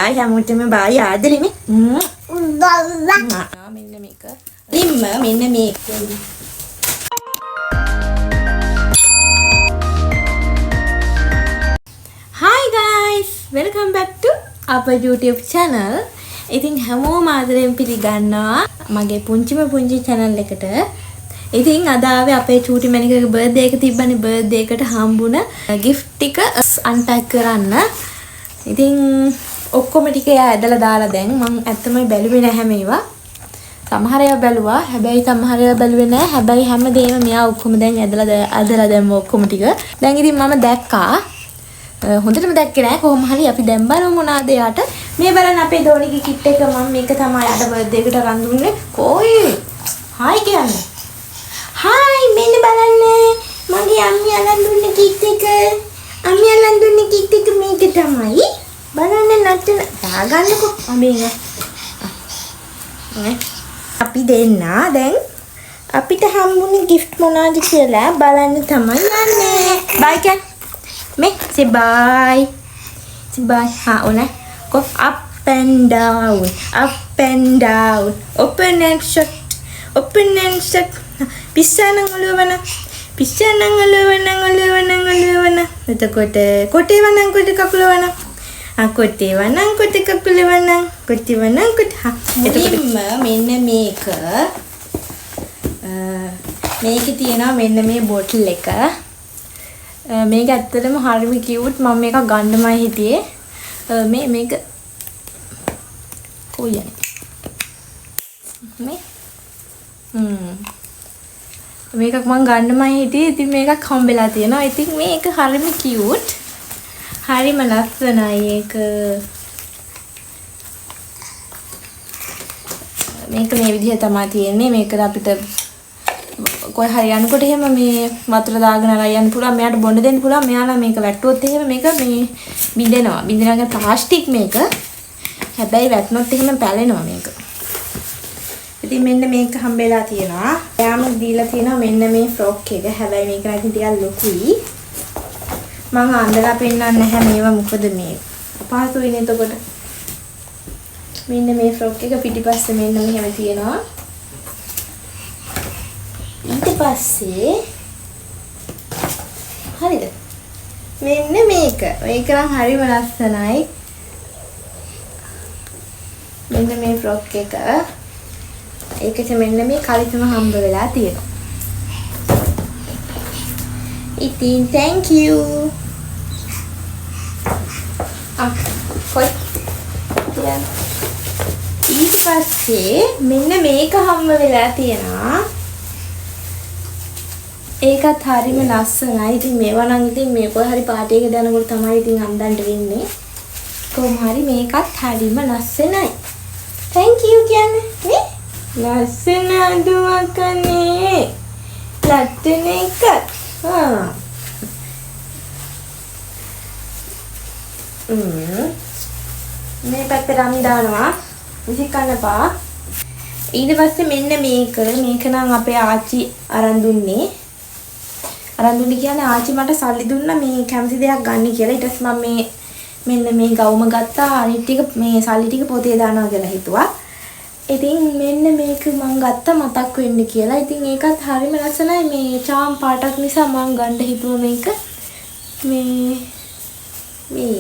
Bye හැමෝටම bye ආදරේ මේ. මෙන්න මේක. ලිම්ම මෙන්න මේක. Hi guys, welcome back to our YouTube channel. ඉතින් හැමෝම ආදරෙන් පිළිගන්නවා මගේ පුංචි channel එකට. ඉතින් අද ආවේ අපේ චූටි මැනිකගේ බර්ත්ඩේ එක තිබ්බනේ බර්ත්ඩේ එකට හම්බුණ gift ටික අන්පැක් කරන්න. ඉතින් ඔක්කොම ටික එයා ඇදලා දාලා දැන් මම ඇත්තම බැලුවේ නැහැ මේවා. සමහර ඒවා බැලුවා. හැබැයි සමහර ඒවා බැලුවේ නැහැ. හැබැයි හැමදේම මෙයා ඔක්කොම දැන් ඇදලා දැම්ම ඔක්කොම ටික. දැන් ඉතින් මම දැක්කා. හොඳටම දැක්කේ නැහැ. කොහොම හරි අපි දැන් බලමු මොනවාද එයාට. මේ බලන්න අපේ දෝනිගේ කිට් එක මම මේක තමයි අද බර්ත්ඩේ එකට අරන් දුන්නේ. කොයි හායි කියන්නේ. හායි මෙන්න බලන්න. මගේ අම්මිය අරන් දුන්නේ කිට් එක. අම්මිය අරන් දුන්නේ කිට් එක මේක තමයි. බලන්න නටන දාගන්නකො අම්මිය. අපි දෙන්න දැන් අපිට හම්බුනේ gift මොනවාද කියලා බලන්න තමයි යන්නේ. බයි කන්. Me say bye. Say bye. Ha, ona. Go up and down. Up and down. Open and shut. Open and shut. Pisana nguluwana. Pisana nguluwana. එතකොට කොටේ වනං කොට කකුලවන. කොටේ වනං කොට කකුලවන. කොටේ වනං කොට. එතකොට මෙන්න මේක. මේකේ තියෙනවා මෙන්න මේ බෝටල් එක. මේක ඇත්තටම හරිම කියුට්. මම මේක ගන්නමයි හිටියේ. මේක කොහොයන්නේ මේ මේකක් මම ගන්නමයි හිටියේ. ඉතින් මේකක් හම්බෙලා තියෙනවා. ඉතින් මේක හරිම කියුට්. හරිම ලස්සනයි ඒක. මේක මේ විදිහ තමයි තියෙන්නේ. මේකට අපිට කොයි හරි යනකොට එහෙම මේ වතුර දාගෙන යන්න පුළුවන්. මෙයාට බොන්න දෙන්න පුළුවන්. මෙයාලා මේක වැටුවොත් එහෙම මේක මේ බිඳෙනවා. බිඳෙනවා ප්ලාස්ටික් මේක. හැබැයි වැටුනොත් එහෙම පැලෙනවා මේක. ඉතින් මෙන්න මේක හම්බෙලා තියෙනවා. එයාම දීලා තියෙනවා මෙන්න මේ ෆ්‍රොක් එක. හැබැයි මේක නැති ටිකක් ලොකුයි. මම අඳලා පෙන්නන්නේ නැහැ මේවා මොකද මේ අපහසුයි නේ එතකොට. මෙන්න මේ ෆ්‍රොක් එක පිටිපස්සේ මෙන්න මෙහෙම තියෙනවා. ඊට පස්සේ හරිද මෙන්න මේක නම් හරිම ලස්සනයි. මෙන්න මේ ෆ්‍රොක් එක ඒකෙත් මෙන්න මේ කලිසම හම්බ වෙලා තියෙනවා. ඉතින් thank you. කොයි ඊට පස්සේ මෙන්න මේක හම්බ වෙලා තියෙනවා. ඒකත් හරිම ලස්සනයි. ඉතින් මේවා නම් ඉතින් මේ කොයි හරි පාටි එක දානකොට තමයි ඉතින් අන්දන්න වෙන්නේ. කොහොම හරි මේකත් හරිම ලස්සනයි. thank you කියන්නේ නේ ලස්සන දුවකනේ ලැට්ටන එක. මේ පැත්තට අමි දානවා විසිකන්නපා. ඊට පස්සේ මෙන්න මේක නම් අපේ ආච්චි අරන් දුන්නේ. කියන්නේ ආච්චි මට සල්ලි දුන්නා මේ කැමති දෙයක් ගන්න කියලා. ඊට පස්සේ මම මෙන්න මේ ගවුම ගත්තා. අනිත් ටික මේ සල්ලි ටික පොතේ දානවා කියලා හිතුවා. ඉතින් මෙන්න මේක මම ගත්තා මතක් වෙන්න කියලා. ඉතින් ඒකත් හරිම ලස්සනයි. මේ චාම් පාටක් නිසා මම ගන්න හිතුවා මේක. මේ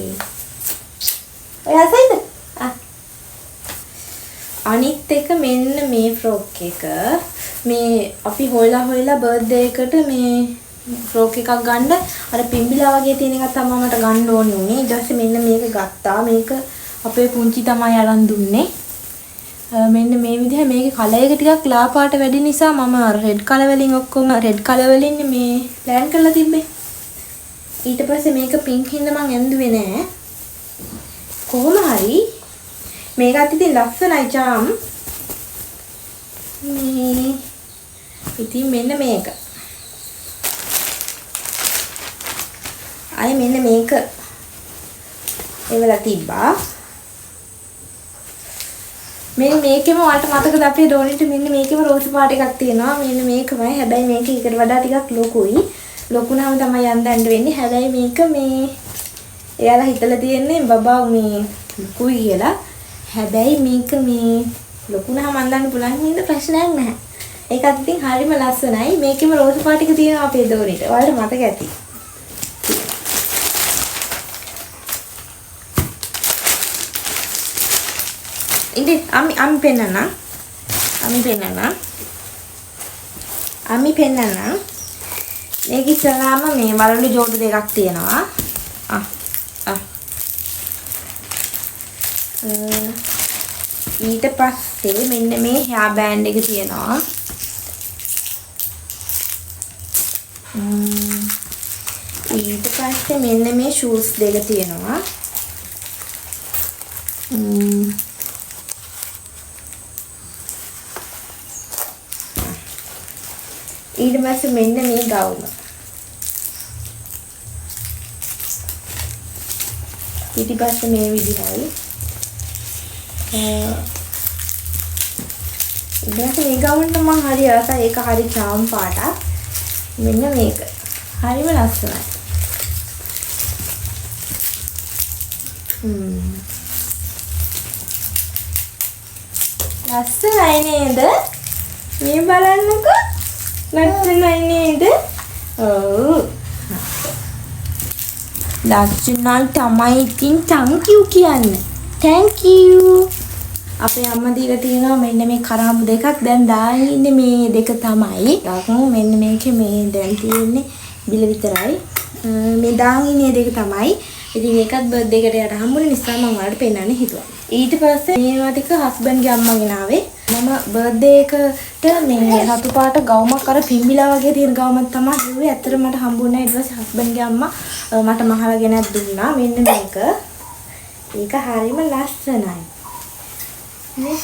ඔයාසයිද? අනිත් එක මෙන්න මේ ෆ්‍රොක් එක. මේ අපි හොයලා බර්ත්ඩේ එකට මේ ෆ්‍රොක් එකක් ගන්න අර පිම්බිලා වගේ තියෙන එකක් තමයි මට ගන්න ඕනේ උනේ. ඊට පස්සේ මෙන්න මේක ගත්තා. මේක අපේ පුංචි තමයි අරන් දුන්නේ. මෙන්න මේ විදිහ මේකේ කලර් එක ටිකක් ලා පාට වැඩි නිසා මම රෙඩ් කලර් වලින් ඔක්කොම රෙඩ් කලර් වලින් මේ ප්ලෑන් කරලා තිබ්බේ. ඊට පස්සේ මේක පින්ක් හින්දා මම ඇඳුවේ නෑ. කොහොම හරි මේකත් ඉතින් ලස්සනයි චාම්. ඉතින් මෙන්න මේක. මෙන්න මේක එවලා තිබ්බා. මෙන්න මේකෙම ඔයාලට මතකද අපේ ඩෝනිට මෙන්න මේකෙම රෝස් පාට එකක් තියෙනවා. මෙන්න මේකමයි. හැබැයි මේක ඊකට වඩා ටිකක් ලොකුයි. ලොකු නම් තමයි යන්දන්න වෙන්නේ. හැබැයි මේක මේ එයාලා හිතලා තියෙන්නේ බබා මේ ලොකුයි කියලා. හැබැයි මේක මේ ලොකුනහම අඳන්න පුළුවන් නේද ප්‍රශ්නයක් නැහැ. ඒකත් ඉතින් හරිම ලස්සනයි. මේකෙම රෝස් පාට ටික තියෙනවා අපේ දෝනිට. ඔයාලට මතක ඇති. ඉතින් අම්මි පෙන්නන්න. මේක ඉස්සලාම මේ වලලු ජෝඩු දෙකක් තියෙනවා. ඊට පස්සේ මෙන්න මේ හෙයා බෑන්ඩ් එක තියෙනවා. ඊට පස්සේ මෙන්න මේ ෂූස් දෙක තියෙනවා. ඊට පස්සේ මෙන්න මේ ගවුම. ඊට පස්සේ මේ විදිහයි. ඊට මේ ගවුමට මම හරි ආසයි. ඒක හරි චාම් පාටක්. මෙන්න මේක. හරිම ලස්සනයි. ලස්සනයි නේද? මේ බලන්නකෝ. ලස්සනයි නේද? ඔව්. ලස්සනයි තමයි ඉතින් thank you කියන්නේ. thank you. අපේ අම්මා දීලා තියෙනවා මෙන්න මේ කරාඹු දෙකක්. දැන් දාගෙන ඉන්නේ මේ දෙක තමයි. මෙන්න මේකේ මේ දැන් තියෙන්නේ බිල විතරයි. මේ දාගෙන ඉන්නේ දෙක තමයි. ඉතින් ඒකත් බර්ත්ඩේ එකට යට හම්බුනේ නිසා මම ඔයාලට පෙන්නන්න හිතුවා. ඊට පස්සේ මේවා ටික හස්බන්ඩ්ගේ අම්මා ගෙනාවේ. මම බර්ත්ඩේ එකට මේ රතු පාට ගවුමක් අර පිම්බිලා වගේ තියෙන ගවුමක් තමයි හෙව්වේ. ඇත්තට මට හම්බුනේ ඊට පස්සේ හස්බන්ඩ්ගේ අම්මා මට මහලා ගෙනත් දුන්නා. මෙන්න මේක. ඒක හරියම ලස්සනයි. නේ?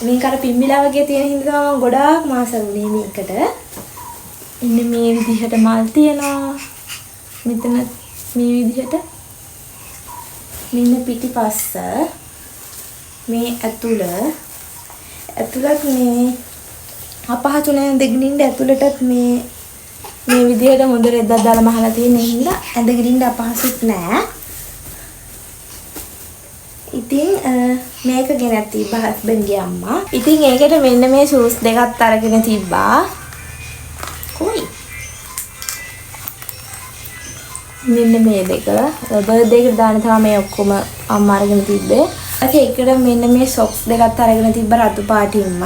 මේක අර පිම්බිලා වගේ තියෙන හින්දා මම ගොඩාක් මාස වුණේ මේකට. ඉන්න මේ විදිහට මල් තියෙනවා. මෙතන මේ විදිහට මෙන්න පිටිපස්ස මේ ඇතුළත් මේ අපහසු නෑ දෙගිනින්න ඇතුළටත් මේ විදිහට හොඳ රෙද්දක් දාලා මහලා තියෙන හින්දා ඇඳගෙන අපහසුත් නෑ. ඉතින් මේක ගෙනත් තිබ්බා හස්බන්ඩ්ගේ අම්මා. ඉතින් ඒකට මෙන්න මේ ෂූස් දෙකක් අරගෙන තිබ්බා. කොයි මෙන්න මේ දෙක බර්ත්ඩේ එකට දාන්න තමයි මේ ඔක්කොම අම්මා අරගෙන තිබ්බේ. ඒකට මෙන්න මේ සොක්ස් දෙකක් අරගෙන තිබ්බ රතු පාටින්ම.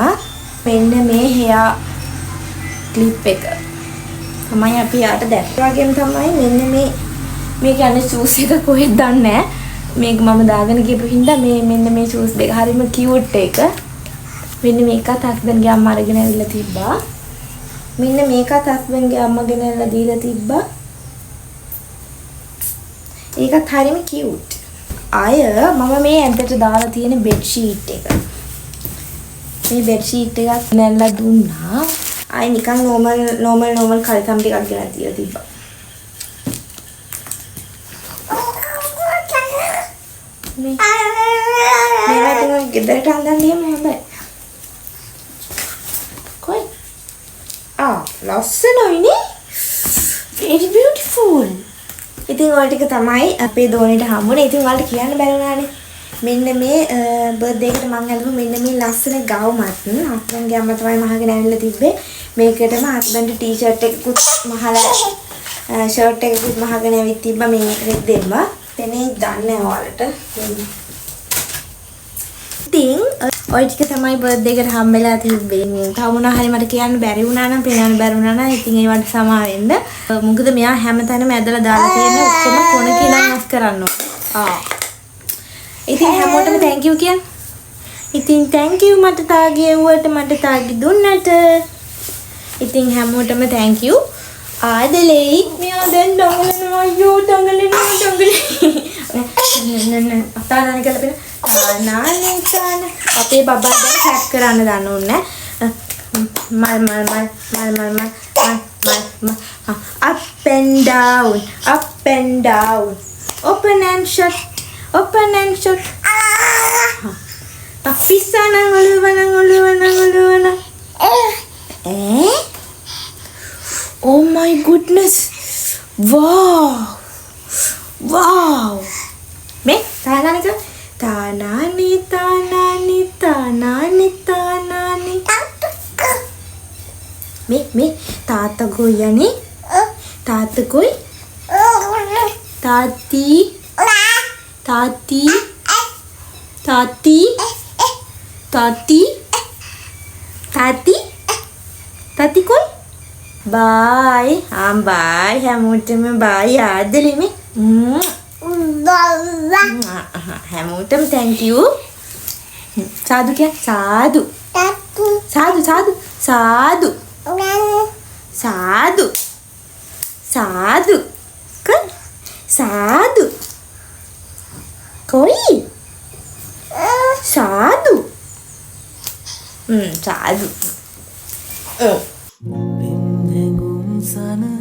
මෙන්න මේ හෙයා ක්ලිප් එක තමයි අපි යාට දැක්කා. වගේම තමයි මෙන්න මේ කියන්නේ ෂූස් එක කොහෙද දන්නේ නැහැ. මේක මම දාගෙන ගියපු හින්දා මෙන්න මේ ෂූස් දෙක හරිම කියුට් එක. මෙන්න මේකත් හස්බන්ඩ්ගේ අම්මා අරගෙන ඇවිල්ලා තිබ්බා. මෙන්න මේකත් හස්බන්ඩ්ගේ අම්මා ගෙනල්ලා දීලා තිබ්බා. ඒකත් හරිම කියුට්. මම මේ ඇඳට දාලා තියෙන බෙඩ් ෂීට් එක. මේ බෙඩ් ෂීට් එකක් ගෙනල්ලා දුන්නා. නිකන් normal කල්කම් ටිකක් ගෙනල්ලා තියලා තිබ්බා. මේවා තමයි ගෙදරට අඳන් එහෙම හොඳයි. කොයි? ලස්සනයිනේ. Very beautiful. ඉතින් ඔය ටික තමයි අපේ දෝනිට හම්බුනේ. ඉතින් ඔයාලට කියන්න බැරුණානේ. මෙන්න මේ බර්ත්ඩේ එකට මම හදපු මෙන්න මේ ලස්සන ගවුමත් හස්බන්ඩ්ගේ අම්මා තමයි මහගෙන ඇවිල්ලා තිබ්බේ. මේකටම හස්බන්ඩ් ටී-ෂර්ට් එකකුත් මහලා ෂර්ට් එකකුත් මහගෙන ඇවිත් තිබ්බා මේ රෙද්දෙම. එනේ දන්නේ ඔයාලට. ඉතින් ඔය ටික තමයි බර්ත්ඩේ එකට හම්බෙලා තිබ්බේ. තව මොනවා හරි මට කියන්න බැරි වුණා නම් පේන්න බැරි වුණා නම් ඉතින් ඒවට සමා වෙන්න. මොකද මෙයා හැමතැනම ඇදලා දාලා තියෙන ඔක්කොම කොන කියලා නැස් කරන්න ඕන. ඉතින් හැමෝටම thank you කියන්න. ඉතින් thank you මට තාගේ වුවට මට තාගේ දුන්නට. ඉතින් හැමෝටම thank you. ආදලේ මෙයා දැන් දඟලනවා. අයියෝ දඟලනවා. අතාරණ කියලා පෙන්න. නාන අපේ බබා දැන් හැක් කරන්න දන්න ඕනේ. මල් up and down open and shut pisana nguluwana oh my goodness wow wow මේ තානානික තානානි තානානි තානානි තානානි මේ තාත්තා ගොයන්නේ තාත්තා ගොයි තාත්ති තාත්ති තාත්ති තාත්ති තාත්ති තාත්ති කොයි බයි බයි හැමෝටම බයි ආදලේ මේ හැමෝටම thank you සාදු කිය සාදු සාදු සාදු සාදු සාදු සාදු කොයි සාදු කොයි සාදු සාදු පින්නෙගුම් සන